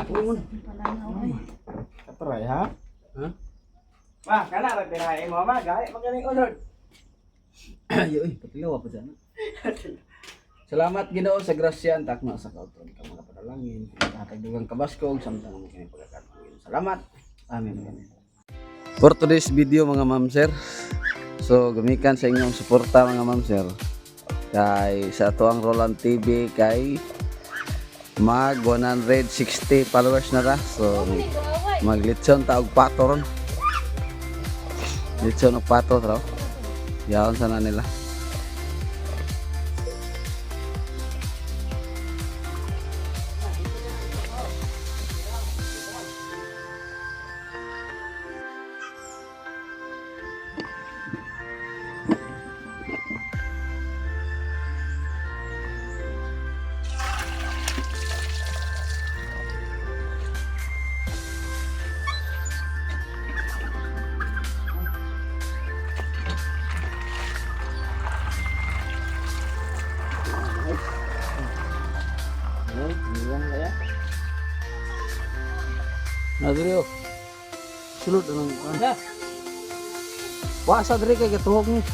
Uy, Kaparay ha? ha? Ma, kana ra tirahay mo ma, gay magaling unod. Ayo, patilaw pa dyan. Salamat Ginoo sa grasya ang takma sa kauton ka mga panalangin. Nakatagdugang kabaskog samtang mo kini pagkakataon. Salamat. Amen. For today's video mga ma'am sir. So gumikan sa inyong suporta mga ma'am sir. Kay sa ato ang Roland TV kay mag 160 followers na ra. So maglitson ta og pato ron. Litson og pato raw. Yaon sana nila. Nadrio. Sulod nang anda. Wasa diri kay gatuhog ni.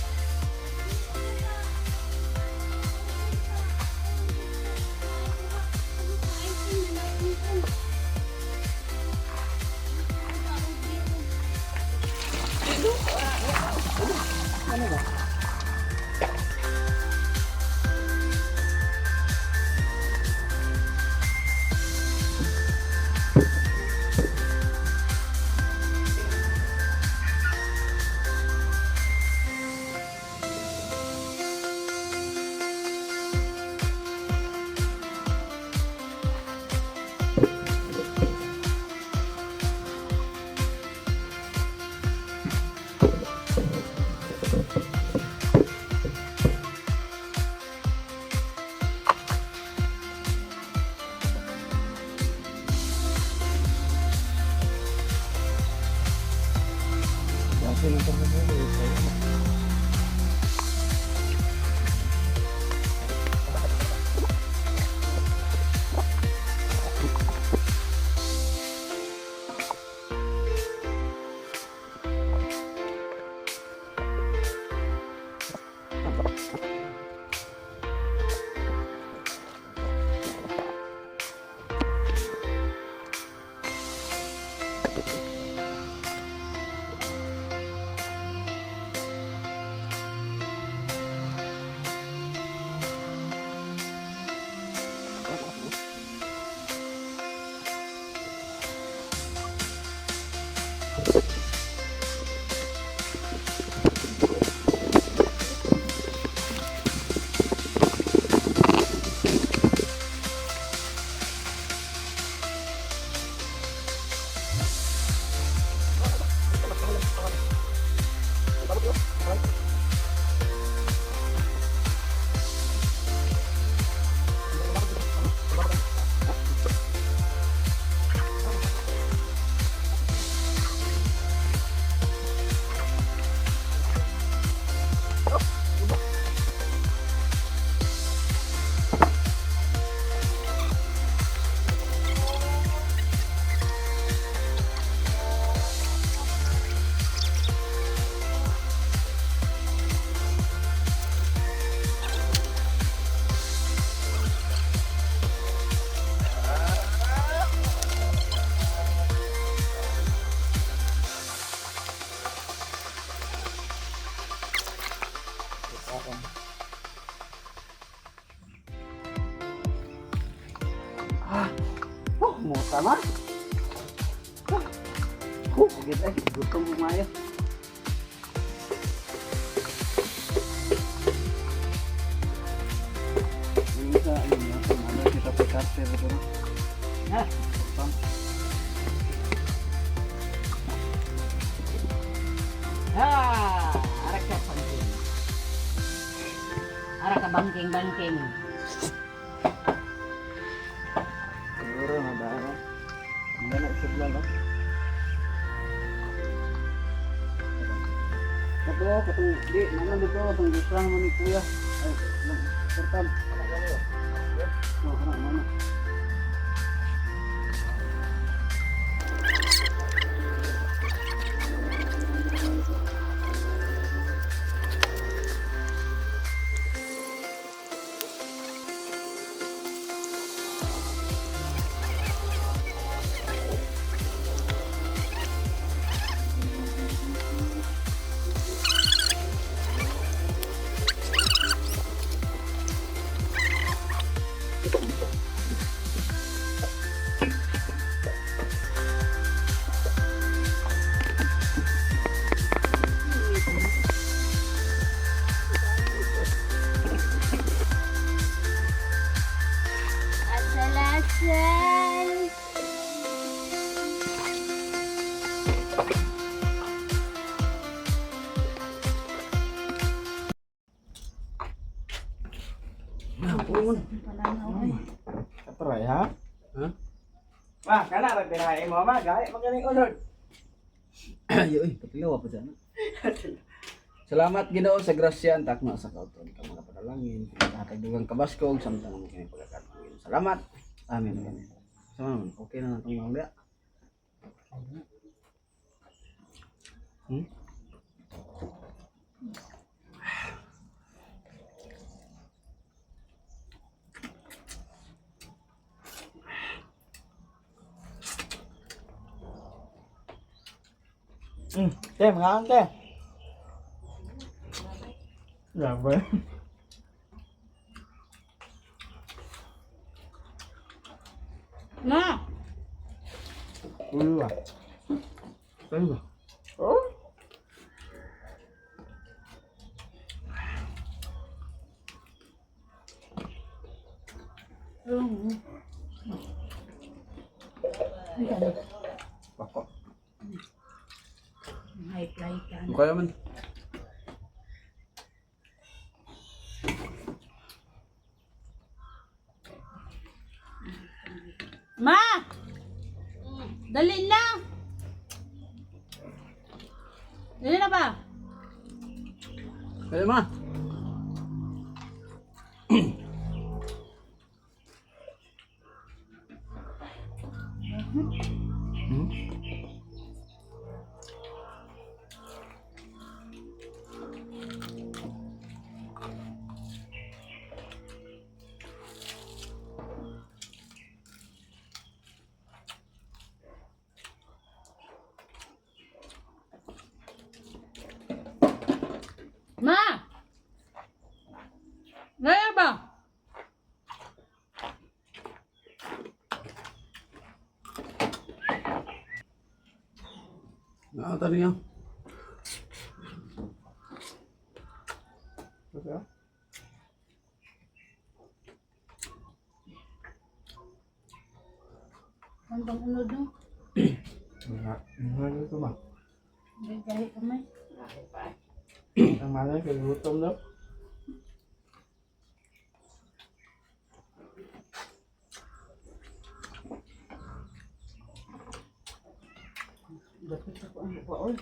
Muta na. Git ay gutom kumayo. Isa ini apa mana kita PKT betul. Nah, pam. Arak ka bangking. Arak ka bangking. Siguro na. Hindi na isuglan no. Katong di naman dito tong gustahan mo ni kuya. Ay, pertam. No, kana mana. Ma, kana ra tinahay mo ma, gali magaling unod. Yoy, patilaw pa dyan. Salamat Ginoo sa grasya ang takna sa kauton ka mga panalangin. Pinakahatagdugang kabaskog samtang mo kini pagkakatuin. Salamat. Amen. Amen. So, okay na itong mga Te, mga ante. Grabe. Ma! Ulo ah. Ano ba? Oh? Bako. High flight ka. Kaya man. Ma! Dali na! Dali na ba? Kaya ma. Ma! Gaya ba? Nakata niya. Okay. Hanggang unod no? Ano ito ma? Gaya kamay. Ang malay kay gutom daw. Dapat ako ang baol.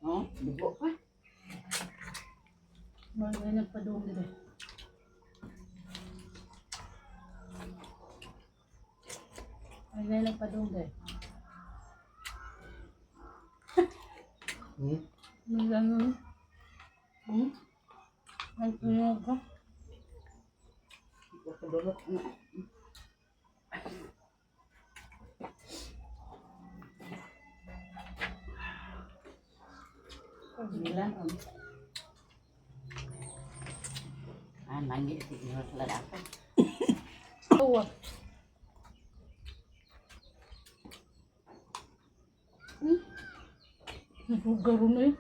Oh, dugo pa. Mga nagpadung dito. Ay, nagpadung dito. Nagano? Ang tunog ko. Kapadulot na. Bilan om. Manggil si Iros lalaki. Oh. Nagugaro na eh.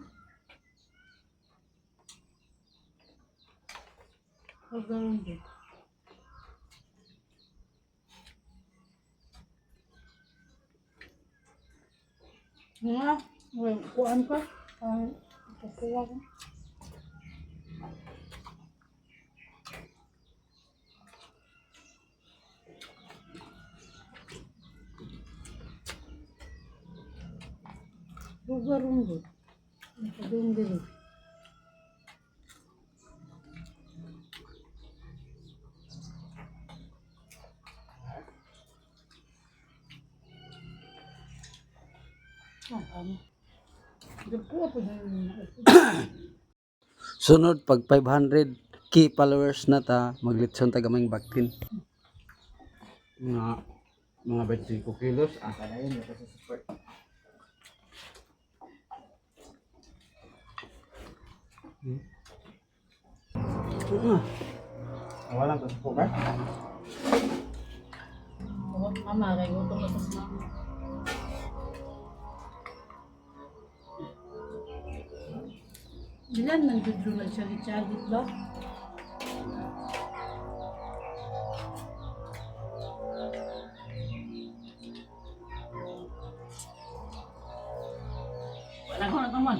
Nagugaro na eh. Nga, kuhaan ka. Kukuha ko. Nagugaro na eh. Nagugaro na eh. Sunod pag 500 key followers na ta, maglitson ta gamay baktin. Mga 25 kilos. Kada yun, ito sa support. Walang to support ba? Mama, kaya gutom na sa mama. Bilan man dudro na chagit-chagit ba? Wala ko na taman.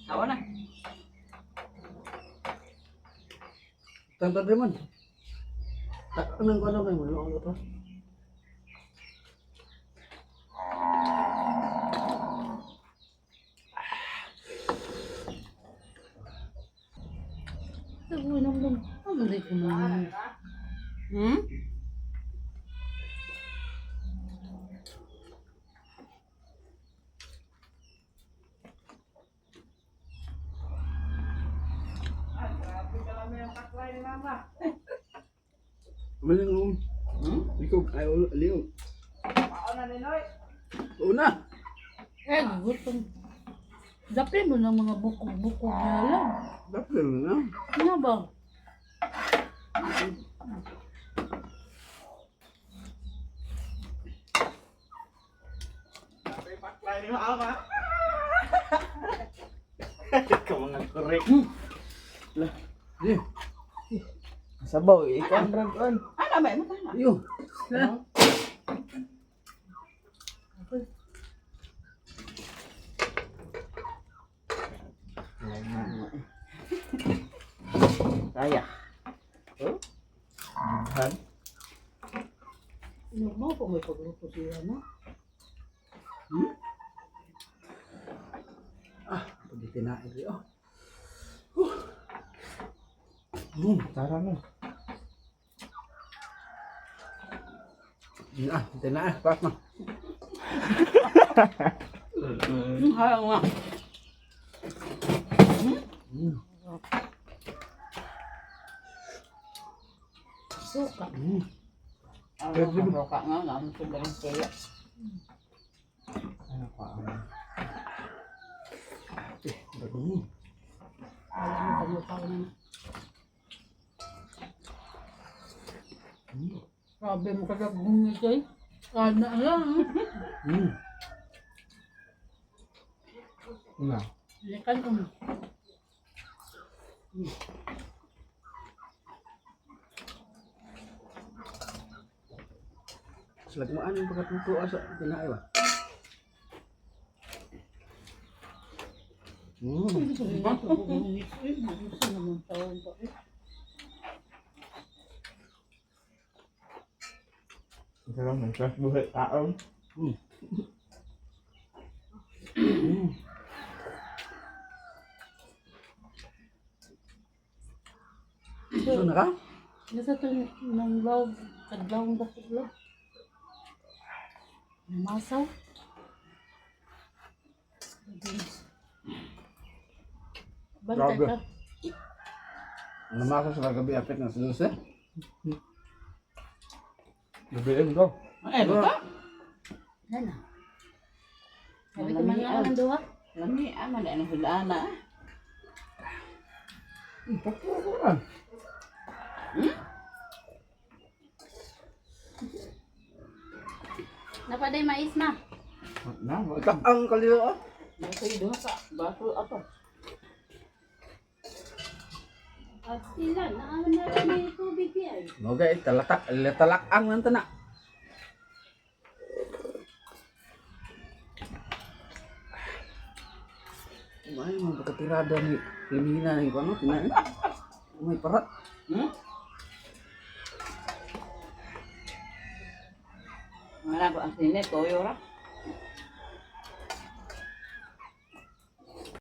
Tawa na. Tantad rin man. Anong ano kayo mo? Ano to? Ito, inom lang. Ano di ko naman. Hmm? Maling mo. Ikaw, ay, liyo. Una. Eh, gutom. Dapi mo ng mga bukog-bukog na lang. Dapat na. Ano ba? Ikaw mga korek. Di. Sabaw, ikaw ang dragon. Ano ba? Ano ba? Yo. Kaya. Han. Ano mo kung may pagluto siya, no? Pag itinain rin, tara na. Itinain, pas na. Hayang nga. Suka. Ano ka nga, naman sa galing kaya. Ano pa ang... Alam mo, pagluto na. Sabi mo kasi bumito eh. Ana lang. Una. Likan ko na. Slag mo anong pagkatuto sa itinain ba? Hindi ko ba ito bumito eh. Gusto naman taon pa eh. Ito lang, may kas buhay taon. Gusto na ka? Nasa ito ng loob. Kadlawang bakit lang. Masaw. Bantay Grabe. ka. Namasa sa gabi apit na sa Gabiin ko. Ay, ba? Nana. Sabi ko man nga ang duha. Lami, aman na hula na. Papuran. Napaday mais ma. Na, ang kalilo. Baso yung duha ka. Baso ato. At sila, naaman na lang may tubig yan. Mogay talak ang man na. May mga pagkatirada ni Limina ng ano, tinain. May parat. Mga ko ang sinet, toyo ra.